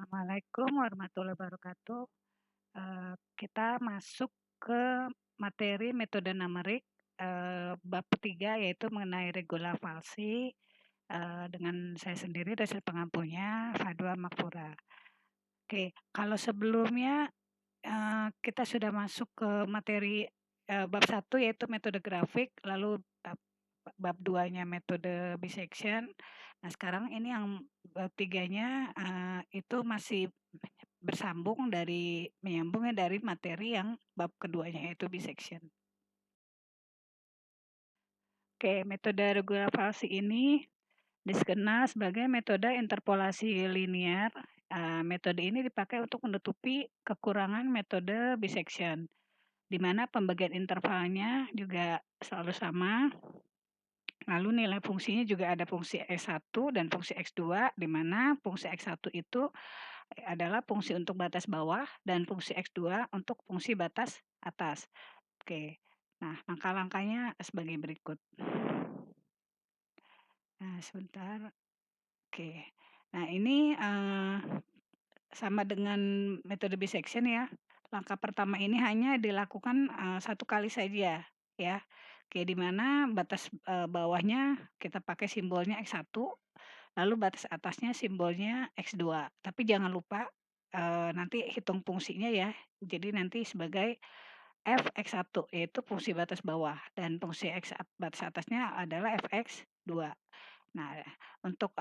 Assalamualaikum warahmatullahi wabarakatuh. Kita masuk ke materi metode numerik, bab 3 yaitu mengenai regula falsi, dengan saya sendiri dosen pengampunya Fadwa Makfura. Oke, kalau sebelumnya, kita sudah masuk ke materi, bab 1 yaitu metode grafik, lalu, bab 2-nya metode bisection. Nah, sekarang ini yang bab 3-nya, itu masih menyambungnya dari materi yang bab keduanya yaitu bisection. Oke, metode regula falsi ini dikenal sebagai metode interpolasi linear. Metode ini dipakai untuk menutupi kekurangan metode bisection, di mana pembagian intervalnya juga selalu sama. Lalu nilai fungsinya juga ada fungsi X1 dan fungsi X2, di mana fungsi X1 itu adalah fungsi untuk batas bawah dan fungsi X2 untuk fungsi batas atas. Oke, nah langkah-langkahnya sebagai berikut. Nah sebentar, oke. Nah ini sama dengan metode bisection ya. Langkah pertama ini hanya dilakukan 1 kali saja ya. Oke, di mana batas bawahnya kita pakai simbolnya X1, lalu batas atasnya simbolnya X2. Tapi jangan lupa nanti hitung fungsinya ya. Jadi nanti sebagai Fx1 yaitu fungsi batas bawah dan fungsi batas atasnya adalah Fx2. Nah, untuk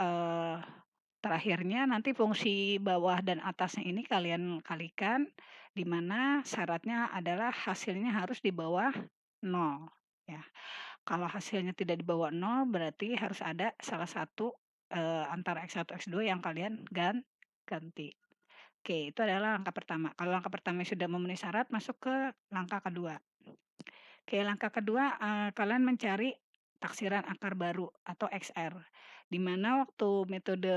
terakhirnya nanti fungsi bawah dan atasnya ini kalian kalikan, di mana syaratnya adalah hasilnya harus di bawah 0 ya. Kalau hasilnya tidak di bawah 0 berarti harus ada salah satu antara X1, X2 yang kalian ganti. Oke, itu adalah langkah pertama. Kalau langkah pertama sudah memenuhi syarat, masuk ke langkah kedua. Oke, langkah kedua, kalian mencari taksiran akar baru atau XR, di mana waktu metode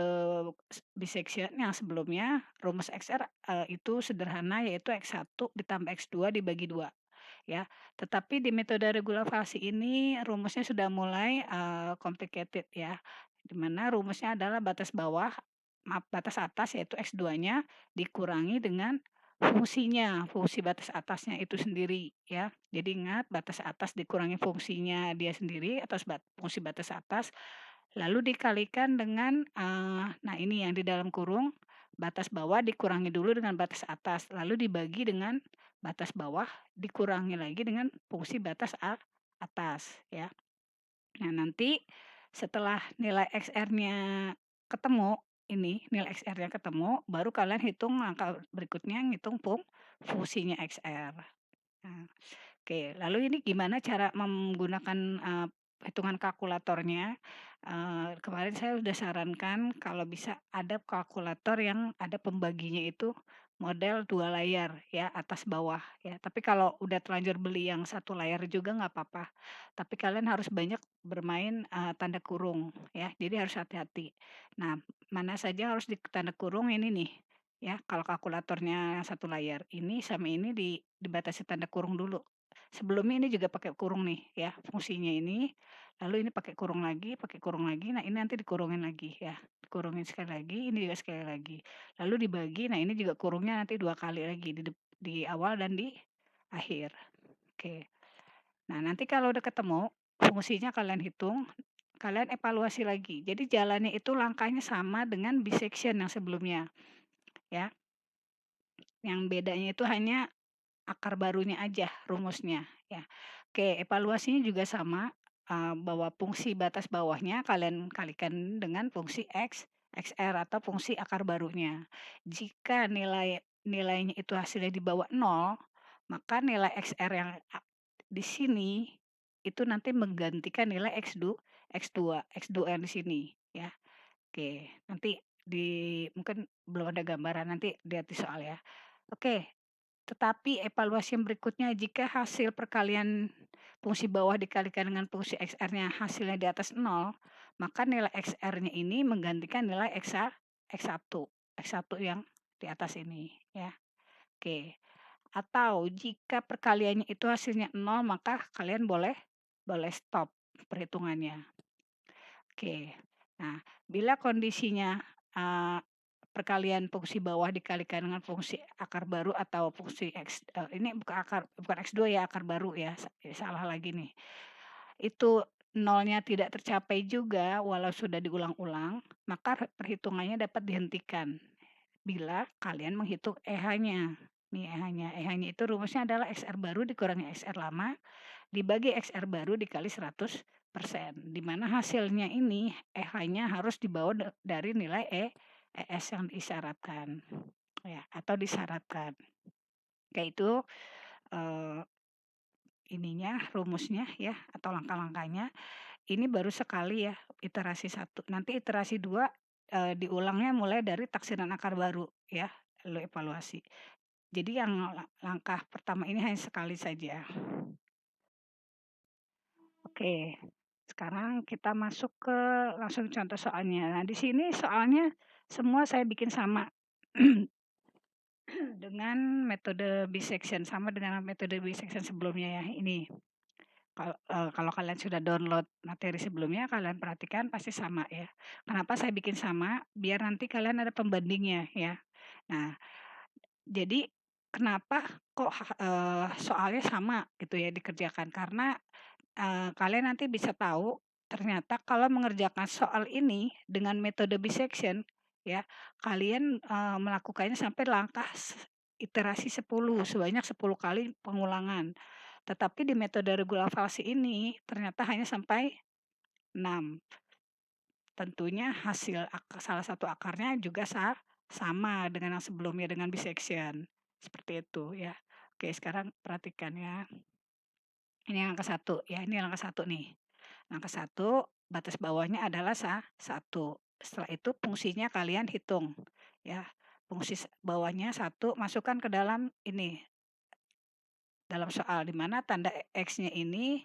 bisection yang sebelumnya rumus XR, itu sederhana yaitu X1 ditambah X2 dibagi 2 ya. Tetapi di metode regula falsi ini rumusnya sudah mulai, complicated ya, di mana rumusnya adalah batas atas yaitu X2-nya dikurangi dengan fungsinya, fungsi batas atasnya itu sendiri ya. Jadi ingat batas atas dikurangi fungsinya dia sendiri atau fungsi batas atas, lalu dikalikan dengan, nah ini yang di dalam kurung, batas bawah dikurangi dulu dengan batas atas, lalu dibagi dengan batas bawah dikurangi lagi dengan fungsi batas atas ya. Nah nanti setelah nilai XR-nya ketemu, nilai XR-nya ketemu, baru kalian hitung langkah berikutnya ngitung fungsinya XR. Nah, oke, lalu ini gimana cara menggunakan, hitungan kalkulatornya? Kemarin saya sudah sarankan kalau bisa ada kalkulator yang ada pembaginya itu model 2 layar ya, atas bawah ya. Tapi kalau udah terlanjur beli yang 1 layar juga nggak apa-apa. Tapi kalian harus banyak bermain, tanda kurung ya, jadi harus hati-hati. Nah, mana saja harus di tanda kurung ini nih, ya, kalau kalkulatornya yang 1 layar, ini sama ini dibatasi tanda kurung dulu. Sebelumnya ini juga pakai kurung nih ya, fungsinya ini, lalu ini pakai kurung lagi, nah ini nanti dikurungin lagi ya, dikurungin sekali lagi, ini juga sekali lagi. Lalu dibagi, nah ini juga kurungnya nanti 2 kali lagi, di awal dan di akhir. Oke. Nah, nanti kalau udah ketemu, fungsinya kalian hitung, kalian evaluasi lagi. Jadi jalannya itu langkahnya sama dengan bisection yang sebelumnya, ya. Yang bedanya itu hanya akar barunya aja rumusnya, ya. Oke, evaluasinya juga sama, bahwa fungsi batas bawahnya kalian kalikan dengan fungsi XR atau fungsi akar barunya. Jika nilainya itu hasilnya di bawah 0, maka nilai XR yang di sini, itu nanti menggantikan nilai X2 yang di sini, ya. Oke, nanti mungkin belum ada gambaran, nanti lihat di soal ya. Oke, tetapi evaluasi yang berikutnya jika hasil perkalian fungsi bawah dikalikan dengan fungsi XR-nya hasilnya di atas 0, maka nilai XR-nya ini menggantikan nilai X1, X1 yang di atas ini, ya. Oke. Atau jika perkaliannya itu hasilnya 0, maka kalian boleh boleh stop perhitungannya. Oke. Nah, bila kondisinya, eee, perkalian fungsi bawah dikalikan dengan fungsi akar baru atau fungsi ini bukan X2 ya, akar baru ya, salah lagi nih. Itu nolnya tidak tercapai juga walau sudah diulang-ulang, maka perhitungannya dapat dihentikan bila kalian menghitung EH-nya. Nih EH-nya, EH-nya itu rumusnya adalah XR baru dikurangi XR lama dibagi XR baru dikali 100%, di mana hasilnya ini EH-nya harus dibawa dari nilai ES yang disyaratkan ya, atau disyaratkan. Kayak itu ininya rumusnya ya, atau langkah-langkahnya. Ini baru sekali ya, iterasi 1. Nanti iterasi 2 diulangnya mulai dari taksiran akar baru ya, lalu evaluasi. Jadi yang langkah pertama ini hanya sekali saja. Oke, sekarang kita masuk ke langsung contoh soalnya. Nah, di sini soalnya semua saya bikin sama dengan metode bisection, sama dengan metode bisection sebelumnya ya. Ini kalau kalian sudah download materi sebelumnya, kalian perhatikan pasti sama ya. Kenapa saya bikin sama? Biar nanti kalian ada pembandingnya ya. Nah, jadi kenapa kok soalnya sama gitu ya dikerjakan? Karena kalian nanti bisa tahu ternyata kalau mengerjakan soal ini dengan metode bisection ya, kalian melakukannya sampai langkah iterasi 10 sebanyak 10 kali pengulangan. Tetapi di metode regulavalsi ini ternyata hanya sampai 6. Tentunya hasil salah satu akarnya juga sama dengan yang sebelumnya dengan bisection. Seperti itu ya. Oke, sekarang perhatikan ya. Ini langkah 1 ya, ini langkah 1 nih. Langkah 1, batas bawahnya adalah 1. Setelah itu fungsinya kalian hitung ya. Fungsi bawahnya 1 masukkan ke dalam ini, dalam soal di mana tanda X-nya ini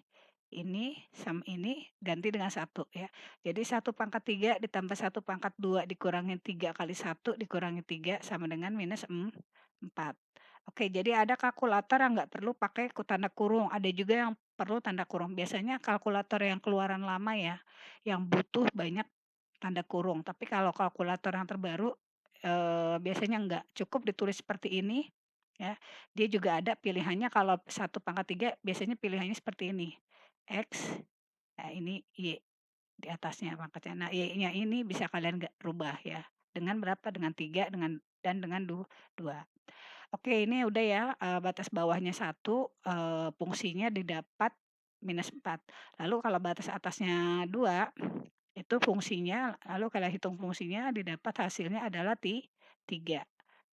sama ini ganti dengan 1 ya. Jadi 1/3 ditambah 1/2 dikurangi 3 kali 1 dikurangi 3 sama dengan minus 4. Oke, jadi ada kalkulator yang nggak perlu pakai tanda kurung, ada juga yang perlu tanda kurung. Biasanya kalkulator yang keluaran lama ya, yang butuh banyak tanda kurung. Tapi kalau kalkulator yang terbaru, biasanya enggak, cukup ditulis seperti ini ya. Dia juga ada pilihannya kalau 1/3 biasanya pilihannya seperti ini, X, nah ini Y di atasnya pangkatnya. Nah, Y-nya ini bisa kalian rubah ya, dengan berapa? Dengan 3 dan dengan 2. Oke, ini udah ya, batas bawahnya 1, fungsinya didapat minus 4. Lalu kalau batas atasnya 2, itu fungsinya lalu kalian hitung fungsinya didapat hasilnya adalah 3.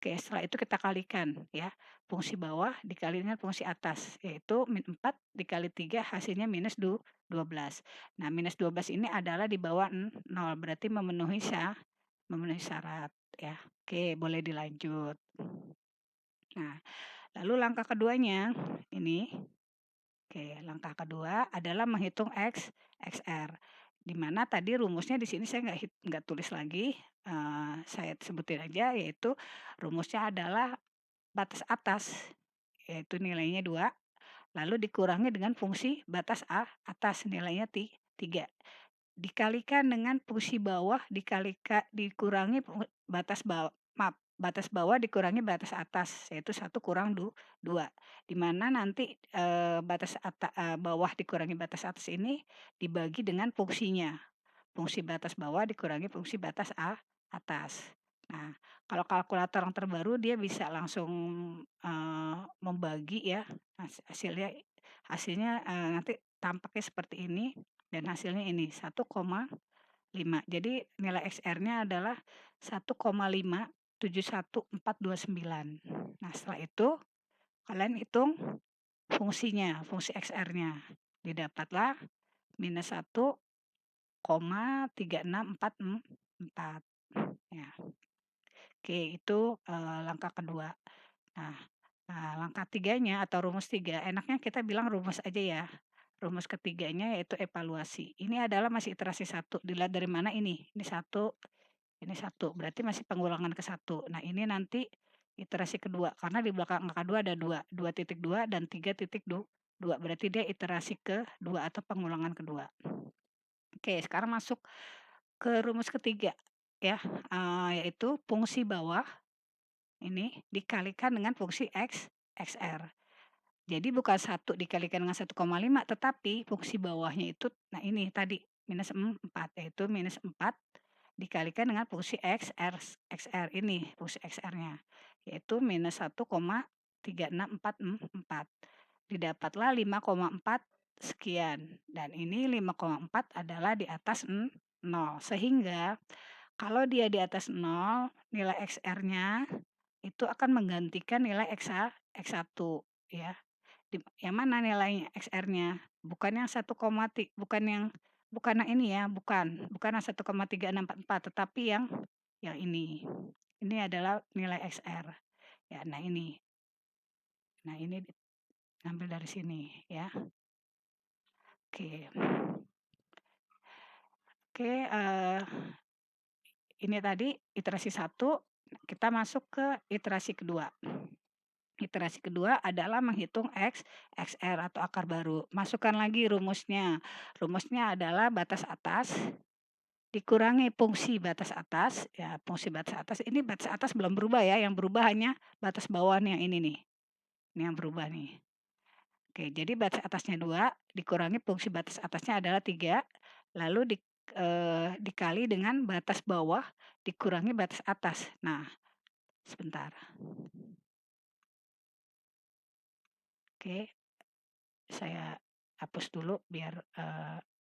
Oke, setelah itu kita kalikan ya, fungsi bawah dikali dengan fungsi atas, yaitu min 4 dikali 3 hasilnya minus 12. Nah, minus 12 ini adalah di bawah 0, berarti memenuhi syarat ya. Oke, boleh dilanjut. Nah, lalu langkah keduanya ini, oke, langkah kedua adalah menghitung XR. Di mana tadi rumusnya di sini saya nggak tulis lagi, saya sebutin aja, yaitu rumusnya adalah batas atas, yaitu nilainya 2, lalu dikurangi dengan fungsi batas atas nilainya 3. Dikalikan dengan fungsi bawah dikurangi batas bawah, maaf, batas bawah dikurangi batas atas, yaitu 1 kurang 2. Di mana nanti, bawah dikurangi batas atas ini dibagi dengan fungsinya. Fungsi batas bawah dikurangi fungsi batas atas. Nah, kalau kalkulator yang terbaru dia bisa langsung, membagi ya, hasilnya, nanti tampaknya seperti ini dan hasilnya ini 1,5. Jadi nilai XR-nya adalah 1,571429. Nah, setelah itu kalian hitung fungsinya, fungsi XR-nya. Didapatlah minus 1,3644 ya. Oke, itu langkah kedua. Nah, langkah tiganya atau rumus 3, enaknya kita bilang rumus aja ya. Rumus ketiganya yaitu evaluasi. Ini adalah masih iterasi 1, dilihat dari mana ini? Ini 1, ini 1, berarti masih pengulangan ke 1. Nah, ini nanti iterasi kedua, karena di belakang angka 2 ada 2, 2,2 dan 3,2, berarti dia iterasi kedua atau pengulangan kedua. Oke, sekarang masuk ke rumus ketiga. ya, yaitu fungsi bawah ini dikalikan dengan fungsi XR. Jadi bukan 1 dikalikan dengan 1,5 tetapi fungsi bawahnya itu nah ini tadi minus 4 yaitu minus 4 dikalikan dengan fungsi XR ini fungsi XR-nya yaitu minus 1,36444. Didapatlah 5,4 sekian dan ini 5,4 adalah di atas 0 sehingga kalau dia di atas 0 nilai XR-nya itu akan menggantikan nilai X1 ya. Yang mana nilainya XR-nya? Bukan yang 1, bukan yang ini ya, bukan yang 1,3644 tetapi yang ini. Ini adalah nilai XR. Ya, nah ini. Nah, ini ambil dari sini ya. Oke. Oke, ini tadi iterasi 1, kita masuk ke iterasi kedua. Iterasi kedua adalah menghitung XR atau akar baru. Masukkan lagi rumusnya. Rumusnya adalah batas atas dikurangi fungsi batas atas, ya fungsi batas atas ini batas atas belum berubah ya, yang berubah hanya batas bawah nih yang ini nih. Ini yang berubah nih. Oke, jadi batas atasnya 2 dikurangi fungsi batas atasnya adalah 3, lalu dikali dengan batas bawah dikurangi batas atas. Nah, sebentar. Oke, saya hapus dulu biar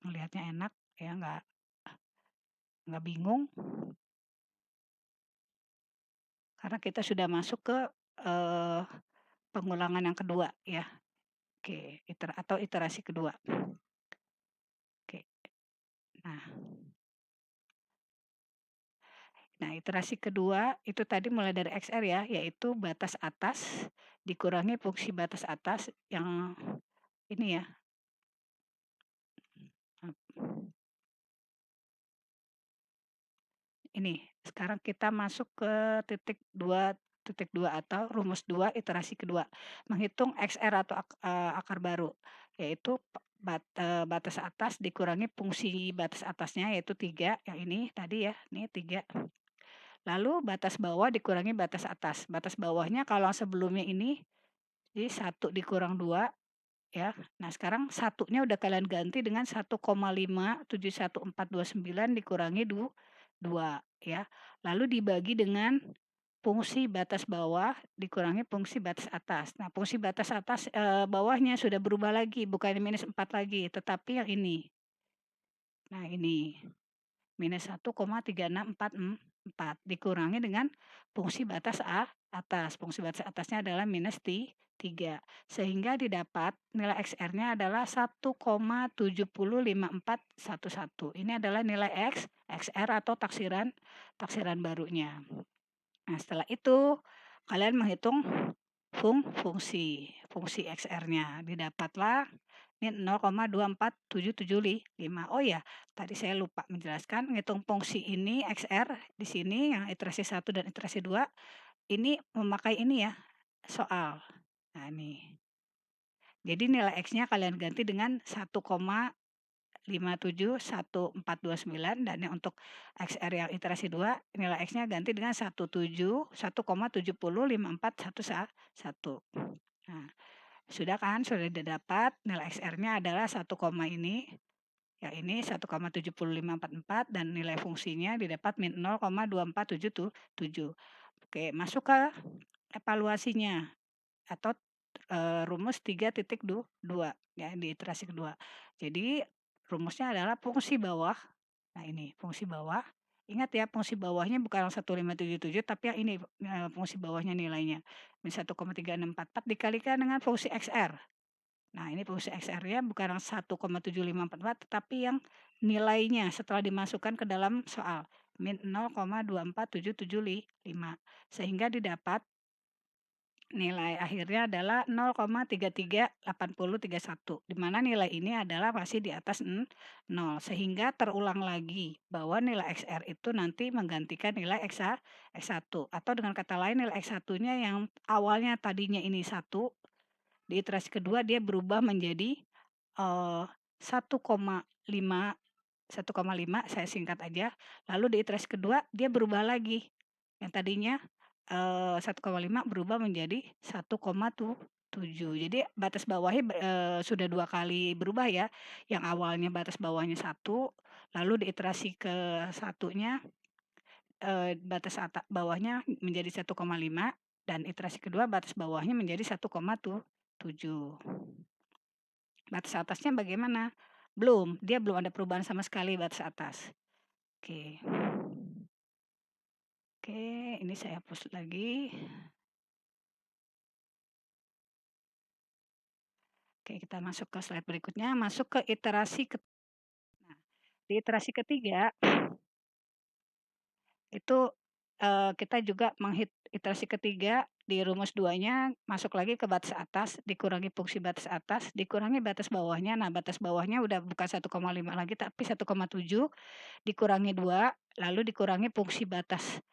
ngelihatnya enak ya, nggak bingung. Karena kita sudah masuk ke pengulangan yang kedua ya. Oke, atau iterasi kedua. Oke. Nah, iterasi kedua itu tadi mulai dari XR ya, yaitu batas atas dikurangi fungsi batas atas yang ini ya. Ini, sekarang kita masuk ke titik 2 atau rumus 2 iterasi kedua. Menghitung XR atau akar baru, yaitu batas atas dikurangi fungsi batas atasnya yaitu 3, yang ini tadi ya, ini 3. Lalu batas bawah dikurangi batas atas. Batas bawahnya kalau sebelumnya ini, jadi 1 dikurang 2 ya. Nah sekarang satunya udah kalian ganti dengan 1,571429 dikurangi 2 ya. Lalu dibagi dengan fungsi batas bawah dikurangi fungsi batas atas. Nah fungsi batas atas bawahnya sudah berubah lagi, bukan minus 4 lagi, tetapi yang ini. Nah ini. Minus 1,3644 dikurangi dengan fungsi batas atas. Fungsi batas atasnya adalah minus 3. Sehingga didapat nilai XR-nya adalah 1,705411. Ini adalah nilai XR atau taksiran barunya. Nah, setelah itu kalian menghitung fungsi XR-nya. Didapatlah ini 0,24775. Oh ya, tadi saya lupa menjelaskan ngitung fungsi ini XR di sini yang iterasi 1 dan iterasi 2 ini memakai ini ya, soal. Nah, ini. Jadi nilai X-nya kalian ganti dengan 1,571429 dan yang untuk XR yang iterasi 2 nilai X-nya ganti dengan 1,705411. Nah, sudah kan? Sudah didapat nilai XR-nya adalah 1, ini, yang ini 1,70544 dan nilai fungsinya didapat min 0,2477. Oke, masuk ke evaluasinya atau rumus 3.2 ya di iterasi kedua. Jadi rumusnya adalah fungsi bawah. Nah, ini fungsi bawah. Ingat ya, fungsi bawahnya bukan 1577 tapi yang ini fungsi bawahnya nilainya. Min 1,3644 dikalikan dengan fungsi XR. Nah, ini fungsi XR-nya bukan yang 1,7544 tetapi yang nilainya setelah dimasukkan ke dalam soal min 0,24775 sehingga didapat nilai akhirnya adalah 0,338031 di mana nilai ini adalah masih di atas 0 sehingga terulang lagi bahwa nilai XR itu nanti menggantikan nilai X1 atau dengan kata lain nilai X1-nya yang awalnya tadinya ini 1 di iterasi kedua dia berubah menjadi 1,5 1,5 saya singkat aja, lalu di iterasi kedua dia berubah lagi. Yang tadinya, 1,5 berubah menjadi 1,7. Jadi batas bawahnya sudah 2 kali berubah ya, yang awalnya batas bawahnya 1, lalu di iterasi ke satunya, batas bawahnya menjadi 1,5 dan iterasi kedua batas bawahnya menjadi 1,7. Batas atasnya bagaimana? Dia belum ada perubahan sama sekali batas atas. Oke. Oke, ini saya hapus lagi. Oke, kita masuk ke slide berikutnya, masuk ke iterasi nah, di iterasi ketiga itu, kita juga iterasi ketiga di rumus 2-nya masuk lagi ke batas atas, dikurangi fungsi batas atas, dikurangi batas bawahnya. Nah, batas bawahnya udah bukan 1,5 lagi tapi 1,7 dikurangi 2, lalu dikurangi fungsi batas,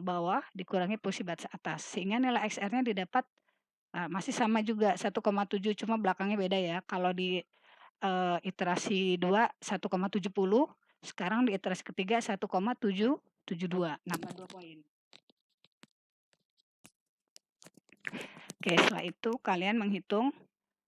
bawah, dikurangi fungsi batas atas. Sehingga nilai XR-nya didapat, masih sama juga 1,7 cuma belakangnya beda ya. Kalau di, iterasi 2 1,70, sekarang di iterasi ketiga 1,772, nambah 2 poin. Oke, setelah itu kalian menghitung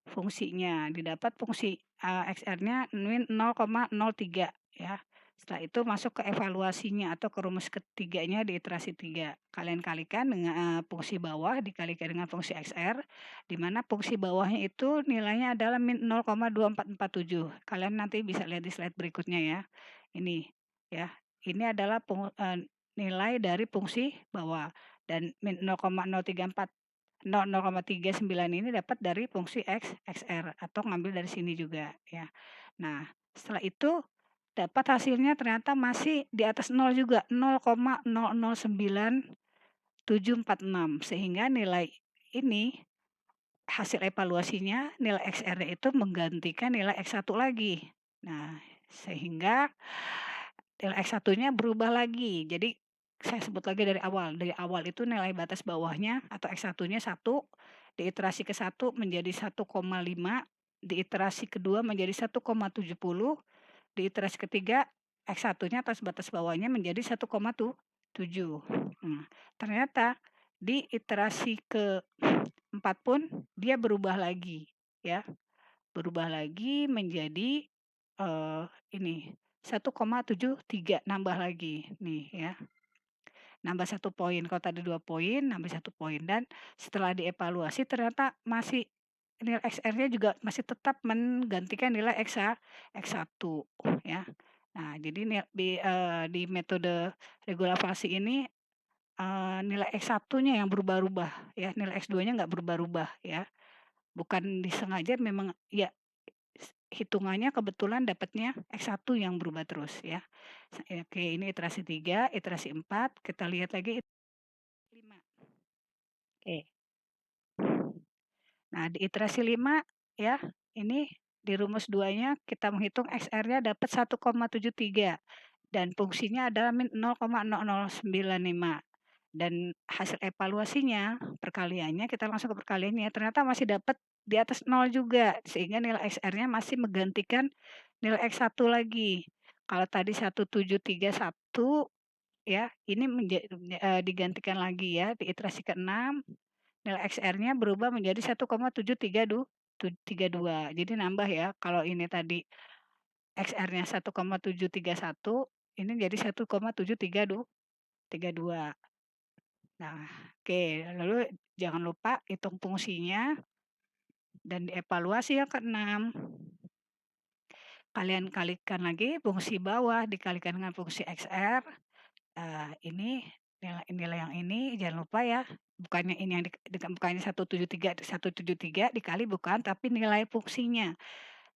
fungsinya, didapat fungsi, XR-nya 0,03 ya. Setelah itu masuk ke evaluasinya atau ke rumus ketiganya di iterasi 3. Kalian kalikan dengan, fungsi bawah dikalikan dengan fungsi XR, di mana fungsi bawahnya itu nilainya adalah min 0,2447. Kalian nanti bisa lihat di slide berikutnya ya. Ini ya, ini adalah nilai dari fungsi bawah dan min 0,034 0,39 ini dapat dari fungsi XR atau ngambil dari sini juga ya. Nah, setelah itu dapat hasilnya ternyata masih di atas 0 juga, 0,009746 sehingga nilai ini hasil evaluasinya nilai XR-nya itu menggantikan nilai X1 lagi. Nah, sehingga nilai X1-nya berubah lagi. Jadi saya sebut lagi dari awal. Dari awal itu nilai batas bawahnya atau X1-nya 1, di iterasi ke-1 menjadi 1,5, di iterasi kedua menjadi 1,70, di iterasi ketiga X1-nya atas batas bawahnya menjadi 1,7. Nah, ternyata di iterasi ke-4 pun dia berubah lagi ya. Berubah lagi menjadi, ini 1,73 nambah lagi nih ya. Nambah 1 poin, kalau tadi 2 poin, nambah 1 poin dan setelah dievaluasi ternyata masih nilai XR-nya juga masih tetap menggantikan nilai X1 ya. Nah, jadi di metode regulasi ini, nilai X1-nya yang berubah-ubah ya, nilai X2-nya nggak berubah-ubah ya. Bukan disengaja memang ya hitungannya kebetulan dapatnya X1 yang berubah terus ya. Oke, ini iterasi 3, iterasi 4, kita lihat lagi 5. Oke. Nah, di iterasi 5 ya, ini di rumus 2-nya kita menghitung XR-nya dapat 1,73 dan fungsinya adalah min 0,0095 dan hasil evaluasinya, perkaliannya kita langsung ke perkaliannya, ternyata masih dapat di atas 0 juga, sehingga nilai XR-nya masih menggantikan nilai X1 lagi. Kalau tadi 1,731 ya, ini digantikan lagi ya, di iterasi ke-6 nilai XR-nya berubah menjadi 1,732. Jadi nambah ya, kalau ini tadi XR-nya 1,731, ini jadi 1,732. Nah, oke, lalu jangan lupa hitung fungsinya dan dievaluasi yang ke-6. Kalian kalikan lagi fungsi bawah dikalikan dengan fungsi XR. Ini nilai yang ini jangan lupa ya, bukannya ini yang bukannya 173 dikali bukan, tapi nilai fungsinya.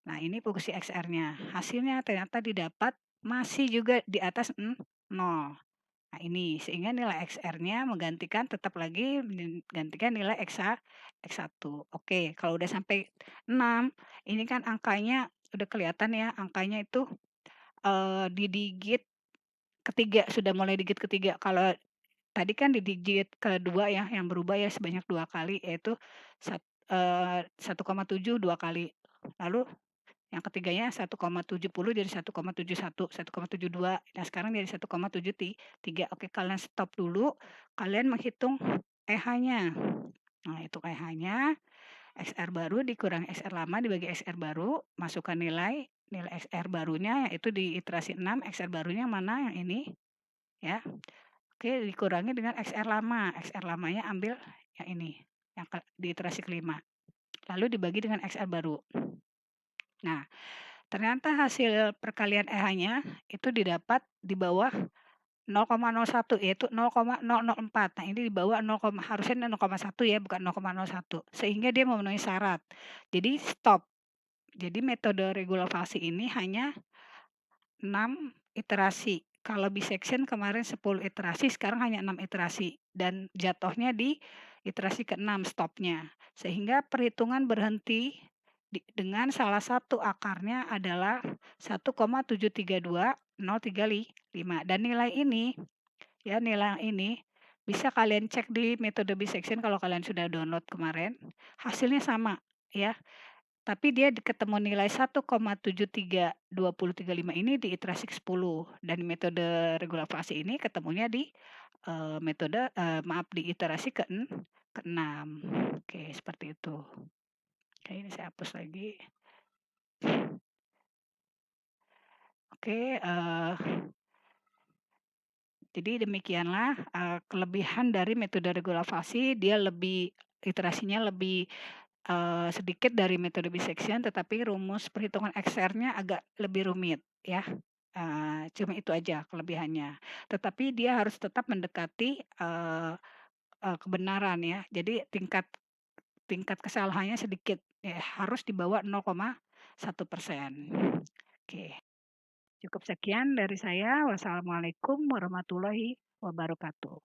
Nah, ini fungsi XR-nya. Hasilnya ternyata didapat masih juga di atas 0. Nah, ini sehingga nilai XR-nya tetap lagi menggantikan nilai X1. Oke, kalau udah sampai 6, ini kan angkanya udah kelihatan ya, angkanya itu, di digit ketiga, sudah mulai digit ketiga. Kalau tadi kan di digit kedua ya, yang berubah ya sebanyak 2 kali, yaitu 1,7 2 kali. Lalu yang ketiganya 1,70 jadi 1,71, 1,72, nah sekarang jadi 1,73. Oke, kalian stop dulu, kalian menghitung EH-nya. Nah, itu EH-nya, XR baru dikurangi XR lama dibagi XR baru, masukkan nilai XR barunya yaitu di iterasi 6, XR barunya mana yang ini, ya. Oke, dikurangi dengan XR lama, XR lamanya ambil yang ini, yang di iterasi kelima. Lalu dibagi dengan XR baru. Nah, ternyata hasil perkalian EH-nya itu didapat di bawah 0,01 yaitu 0,004. Nah, ini di bawah harusnya 0,1 ya, bukan 0,01. Sehingga dia memenuhi syarat. Jadi stop. Jadi metode regulasi ini hanya 6 iterasi. Kalau bisection kemarin 10 iterasi, sekarang hanya 6 iterasi dan jatuhnya di iterasi ke-6 stopnya. Sehingga perhitungan berhenti dengan salah satu akarnya adalah 1,732035 dan nilai ini ya, nilai ini bisa kalian cek di metode bisection kalau kalian sudah download kemarin, hasilnya sama ya. Tapi dia ketemu nilai 1,732035 ini di iterasi ke-10 dan metode regulasi ini ketemunya di di iterasi ke-6. Oke, seperti itu. Oke, ini saya hapus lagi. Oke, jadi demikianlah kelebihan dari metode regulasi, dia iterasinya lebih sedikit dari metode bisection, tetapi rumus perhitungan XR-nya agak lebih rumit ya, cuma itu aja kelebihannya. Tetapi dia harus tetap mendekati, kebenaran ya. Jadi tingkat tingkat kesalahannya sedikit, ya harus di bawah 0,1%. Oke, cukup sekian dari saya. Wassalamualaikum warahmatullahi wabarakatuh.